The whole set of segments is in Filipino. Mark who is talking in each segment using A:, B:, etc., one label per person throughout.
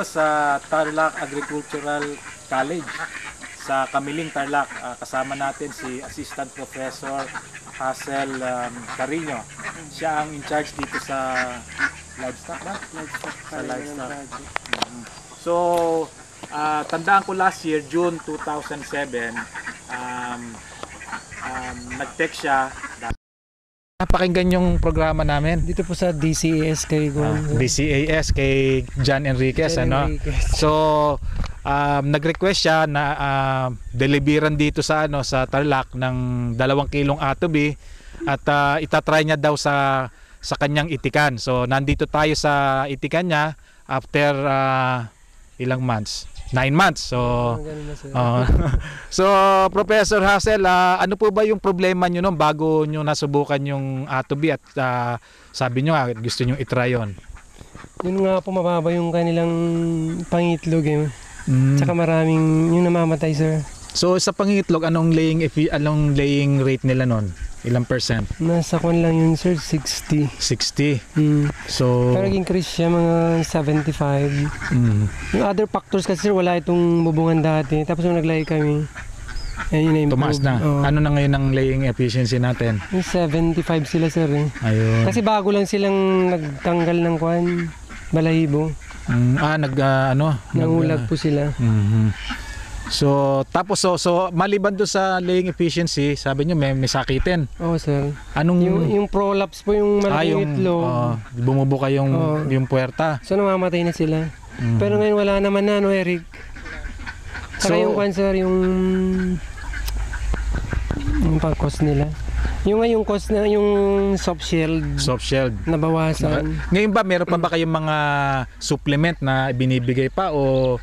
A: Sa Tarlac Agricultural College sa Kamiling, Tarlac. Kasama natin si Assistant Professor Hazel Carino. Siya ang in charge dito sa livestock ba? Sa livestock. So, tandaan ko last year, June 2007, nag-text siya. Napakinggan yung programa namin
B: Dito po sa DCAS kay
A: DCAS kay John Enriquez, So nag-request siya na deliveran dito sa sa Tarlac ng 2 kilong atobi at itatry niya daw sa kanyang itikan. So nandito tayo sa itikan niya after ilang months? 9 months. So Professor Hazel, ano po ba yung problema nyo noon bago nyo nasubukan yung atobi at sabi nyo gusto nyo itry yun?
B: Yun nga po, mababa yung kanilang pangitlog Tsaka maraming yung namamatay, sir.
A: So sa pangitlog, anong laying rate nila noon? Ilang percent?
B: Nasa kwan lang yun, sir, 60.
A: 60. So
B: pero nag-increase siya mga 75. Yung other factors kasi, sir, wala itong bubungan dati. Tapos nung nag-lay kami, yun na
A: tumaas na. Ano na ngayon ang laying efficiency natin?
B: Yung 75 sila, sir.
A: Ayun.
B: Kasi bago lang silang nagtanggal ng kwan, balahibo. Nangulag po sila. So tapos so maliban doon sa laying efficiency, sabi niyo may sakitin. Oo, sir.
A: Anong
B: yung prolapse po, yung malaking itlog.
A: Bumubuka yung puwerta.
B: So namamatay na sila. Pero ngayon wala naman na, Eric. Saka yung cancer, yung pang-cost nila. Yung cost na yung soft shelled nabawasan.
A: Ngayon ba meron pa ba kayong mga supplement na binibigay pa o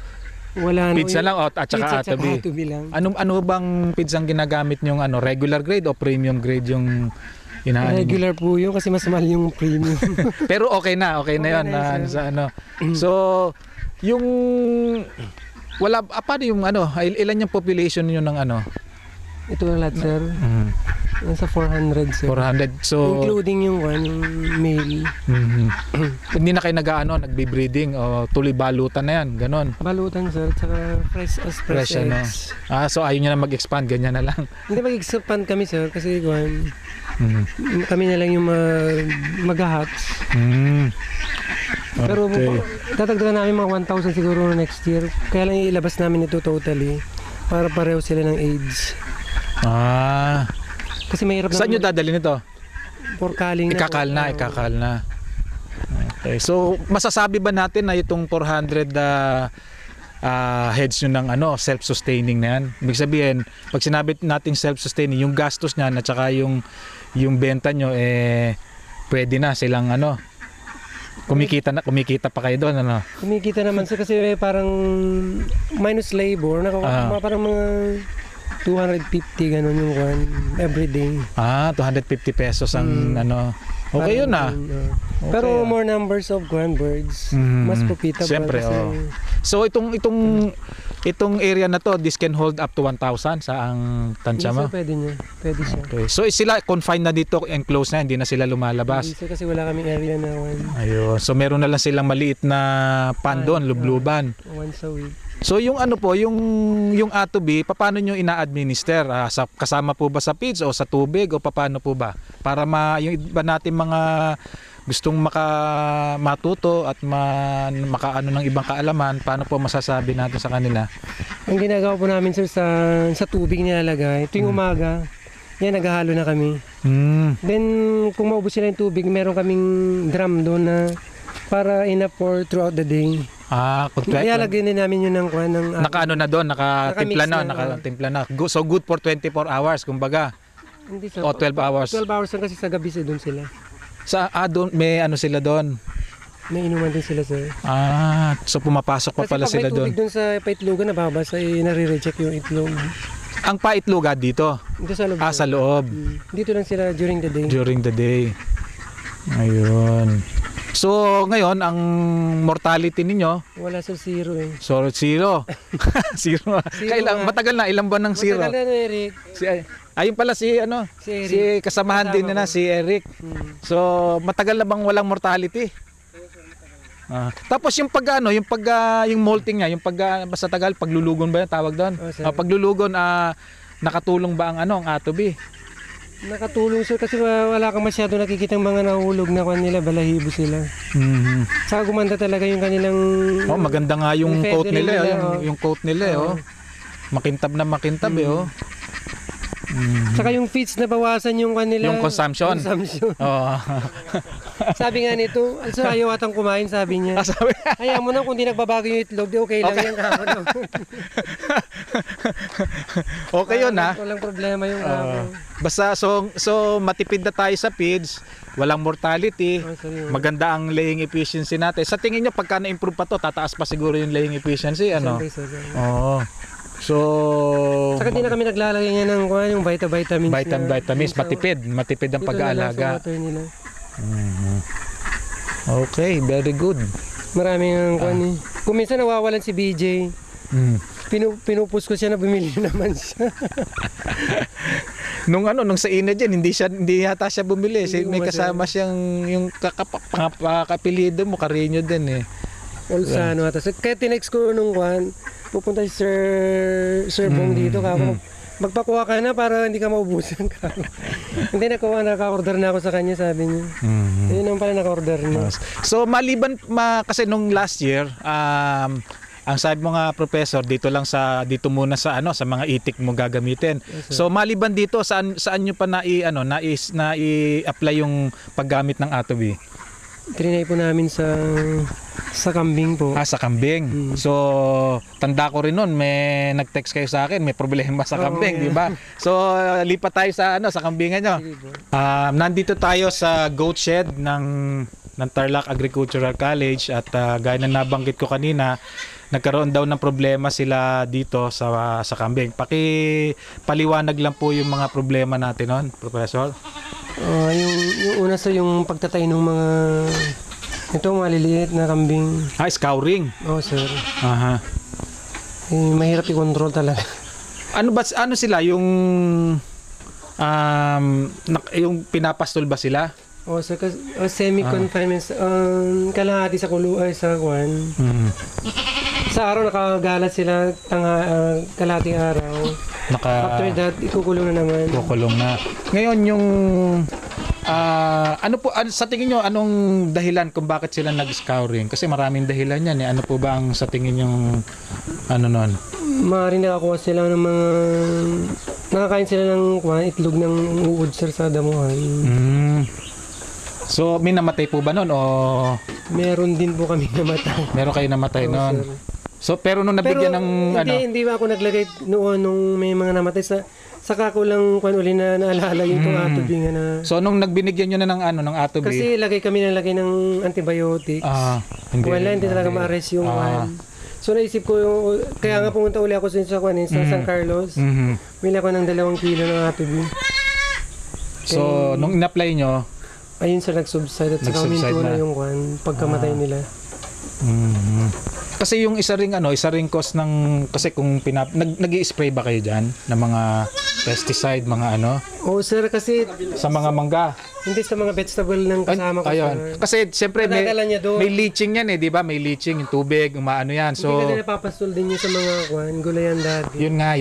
B: wala,
A: pizza lang at saka atobi lang? Ano bang pizza ang ginagamit niyo, regular grade o premium grade yung inaano?
B: Regular po yun kasi mas mahal yung premium.
A: Pero okay na yun sa So yung wala paano yung ilan yung population niyo ng
B: Ito lang lahat, sir. Nasa 400, sir.
A: 400. So
B: including yung male.
A: Hindi na kayo nagbe-breeding o tuloy balutan na yan, ganon.
B: Balutan, sir, tsaka fresh eggs.
A: So ayaw niya na mag-expand, ganyan na lang.
B: Hindi mag-expand kami, sir, kasi kami na lang yung mag-hatch. Pero tatagdagan namin mga 1,000 siguro next year. Kaya lang ilabas namin ito totally para pareho sila ng age. Kasi mahirap na.
A: Saan nyo dadalhin ito?
B: Porkaling na.
A: Ikakal na. Okay. So masasabi ba natin na itong 400 heads nyo ng self-sustaining na yan? Ibig sabihin, pag sinabi natin self-sustaining, yung gastos niyan at saka yung benta nyo, pwede na silang kumikita pa kayo doon,
B: Kumikita naman sir, kasi parang minus labor, parang mga 250 ganun yung everyday.
A: 250 pesos ang okay yun Okay.
B: Pero more numbers of birds, mas profitable.
A: Siyempre, So itong area na to, this can hold up to 1,000 sa ang tansya mo?
B: Pwede siya.
A: Okay. So sila confined na dito, enclosed na, hindi na sila lumalabas?
B: Hindi, kasi wala kaming area na
A: Ayun. So meron na lang silang maliit na pan doon, lubluban.
B: Once a week.
A: So yung yung atobi, paano nyo ina-administer? Kasama po ba sa feeds o sa tubig o paano po ba? Para yung iba natin mga gustong matuto at makaano ng ibang kaalaman, paano po masasabi natin sa kanila?
B: Ang ginagawa po namin, sir, sa tubig nilalagay, tuwing umaga, yan, naghahalo na kami. Then kung maubos sila yung tubig, meron kaming drum doon na para enough for throughout the day. Ilalagay din namin yun ng
A: nakaano na doon, nakatimpla na. So good for 24 hours kumbaga.
B: Hindi,
A: o 12 hours.
B: 12 hours lang kasi sa gabi doon sila.
A: Doon may sila doon.
B: May inuman din sila, sir.
A: So pumapasok pa pala sila doon.
B: Kasi pag may tubig doon sa paitlogan, nababasa, nare-reject yung itlog.
A: Ang paitlogan dito?
B: Dito sa loob.
A: Sa loob.
B: Dito lang sila during the day.
A: During the day. Ayun. So ngayon ang mortality ninyo
B: wala, sa zero
A: So zero. Zero. Matagal na, ilang buwan ng zero?
B: Matagal na, Eric.
A: Ayun pala si kasamahan din na si Eric. So matagal na bang walang mortality? Tapos yung pag ano, yung pag yung molting niya, yung pag sa Tagal paglulugon ba 'yung tawag doon?
B: Oh, sir.
A: Paglulugon nakatulong ba ang ano, ang atobi?
B: Nakatulong sir kasi wala kang masyado nakikitang mga nahulog na kanila, balahibo sila. Saka gumanda talaga yung kanilang
A: Maganda nga yung coat
B: feathering
A: nila,
B: nila,
A: yung coat nila, Makintab na makintab,
B: Saka yung feeds na bawasan yung kanila.
A: Yung consumption. Oo.
B: Sabi nga nito, also ayaw atang kumain, sabi niya.
A: Sabi,
B: Hayaan mo na kung di nagbabago yung itlog, di okay lang yan kahapon.
A: okay yun ha.
B: Walang problema yung kahapon.
A: Basta so matipid na tayo sa feeds, walang mortality, maganda ang laying efficiency natin. Sa tingin niyo pagka na-improve pa to, tataas pa siguro yung laying efficiency, ano? Oo. So,
B: saka di na kami naglalagay nga ng yung vitamins.
A: Vitamins, matipid ang pag-aalaga. Okay, very good.
B: Maraming kung minsan nawawalan si BJ, pinupus ko siya na bumili naman siya.
A: nung sa ina dyan, hindi yata siya bumili. May kasama siyang yung kapilido mo, Carreño din
B: Olsano ata. Kaya tinext ko nung pupunta si Sir Bong dito kako. Magpakuha ka na para hindi ka maubusan ka. Hindi naka-order na ako sa kanya, sabi niya. Yun naman pala naka-order niya.
A: So maliban kasi nung last year, ang sabi mo nga professor dito muna sa mga itik mo gagamitin.
B: Yes,
A: so maliban dito saan niyo pa i-apply yung paggamit ng atobi?
B: Trinay po namin sa kambing po.
A: Sa kambing. So, tanda ko rin noon, may nag-text kayo sa akin, may problema sa kambing, di ba? So, lipat tayo sa kambingan nyo. Nandito tayo sa goat shed ng Tarlac Agricultural College at gaya na nabanggit ko kanina, nagkaroon daw ng problema sila dito sa kambing. Paliwanag lang po yung mga problema natin noon, Professor.
B: Yung una yung pagtatay ng mga maliliit na kambing.
A: Scouring.
B: Sir.
A: Aha.
B: Mahirap i-control talaga.
A: Ano sila yung yung pinapastol ba sila?
B: Sir, semi-confinement. Kalahati sa sa kwan. Sa araw nakagalat sila kalahating araw. After that, ikukulong na naman.
A: Kukulong na. Ngayon yung sa tingin nyo, anong dahilan kung bakit sila nag-scouring? Kasi maraming dahilan yan. Ano po ba ang sa tingin yung nun?
B: Maaaring nakakuha sila ng mga nakakain sila ng itlog ng uod sir sa damuhan.
A: So may namatay po ba nun o?
B: Meron din po kami namatay.
A: Meron kayo namatay nun? Sir. So pero nung nabigyan ng
B: hindi ba ako naglagay noon nung may mga namatay saka ko lang uli na naalala yung atobi nga na.
A: So nung nagbinigyan niyo na ng atobi.
B: Kasi kami nalagay ng antibiotics. Hindi talaga ma-arrest yung So naisip ko kaya nga pumunta uli ako sa San Carlos. Bili ako ng 2 kilo ng atobi.
A: So nung in-apply nyo,
B: ayun sa nag-subside at saka huminto na yung pagkamatay nila.
A: Kasi yung isa ring cause ng kasi kung nag-i-spray ba kayo diyan ng mga pesticide, mga
B: sir, kasi
A: sa mga mangga.
B: Hindi sa mga vegetable ng kasama ko.
A: Ayun. Kasi siyempre may leaching yan di ba? May leaching yung tubig, umaano yan. So
B: hindi ka napapastol din yun sa mga gulayan dati.
A: Yun nga.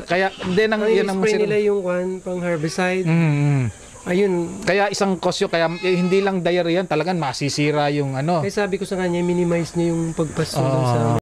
A: Kaya yan ang
B: spray nila yung pang herbicide. Ayun.
A: Kaya isang cause kaya hindi lang diarrhea yan, talagang masisira yung
B: Kaya sabi ko sa kanya, minimize niya yung pagpastol sa